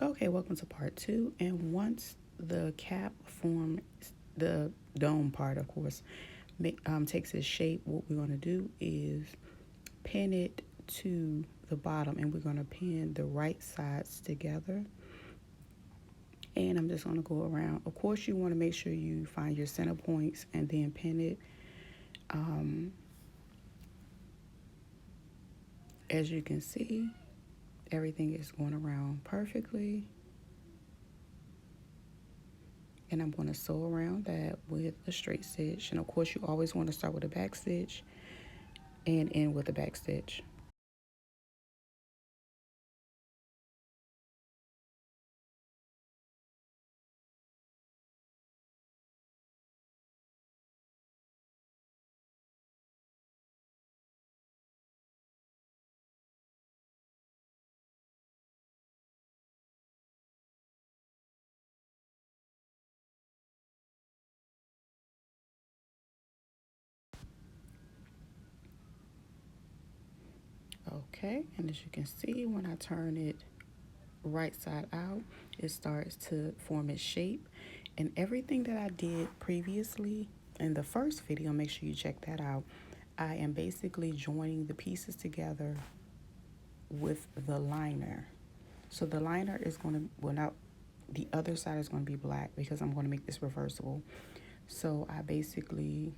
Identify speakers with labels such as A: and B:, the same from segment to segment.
A: Okay, welcome to part two. And once the cap forms, the dome part, of course, takes its shape, what we're going to do is pin it to the bottom, and we're going to pin the right sides together. And I'm just going to go around. Of course, you want to make sure you find your center points and then pin it. As you can see, everything is going around perfectly. And I'm going to sew around that with a straight stitch. And of course, you always want to start with a back stitch and end with a back stitch. Okay, and as you can see, when I turn it right side out, it starts to form its shape. And everything that I did previously in the first video, make sure you check that out. I am basically joining the pieces together with the liner. So the liner is going to, well, now the other side is going to be black because I'm going to make this reversible. So I basically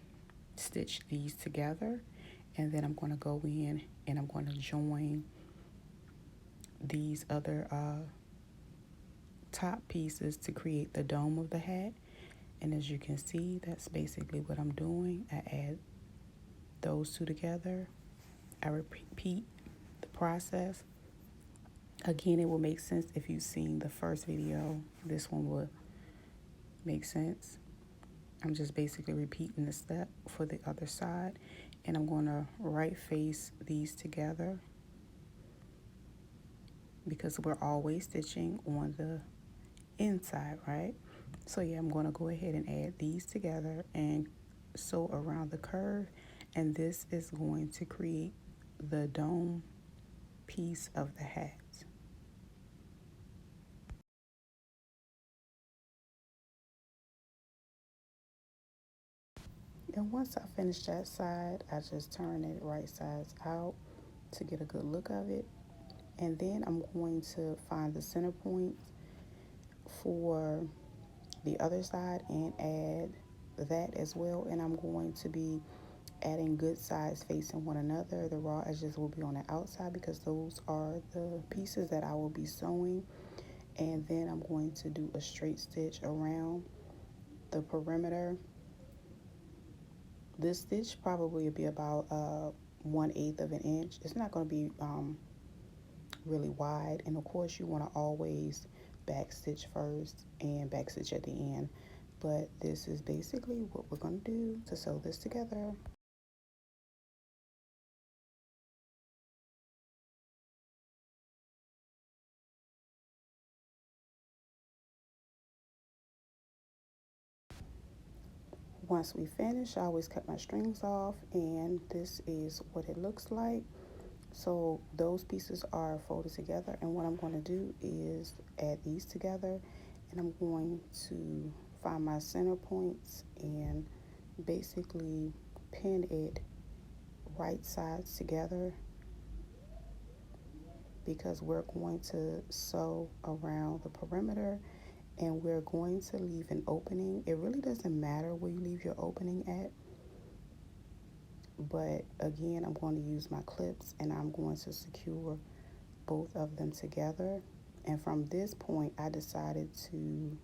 A: stitch these together, and then I'm going to go in and I'm going to join these other top pieces to create the dome of the hat. And as you can see, that's basically what I'm doing. I add those two together. I repeat the process. Again, it will make sense if you've seen the first video. This one will make sense. I'm just basically repeating the step for the other side. And I'm going to right face these together because we're always stitching on the inside, right? So yeah, I'm going to go ahead and add these together and sew around the curve, and this is going to create the dome piece of the hat. And once I finish that side, I just turn it right sides out to get a good look of it. And then I'm going to find the center point for the other side and add that as well. And I'm going to be adding good sides facing one another. The raw edges will be on the outside because those are the pieces that I will be sewing. And then I'm going to do a straight stitch around the perimeter. This stitch probably will be about 1/8 of an inch. It's not going to be really wide, and of course you want to always back stitch first and back stitch at the end, but this is basically what we're going to do to sew this together. Once we finish, I always cut my strings off, and this is what it looks like. So those pieces are folded together, and what I'm going to do is add these together, and I'm going to find my center points and basically pin it right sides together because we're going to sew around the perimeter, and we're going to leave an opening. It really doesn't matter where you leave your opening at, but again, I'm going to use my clips and I'm going to secure both of them together. And from this point, I decided to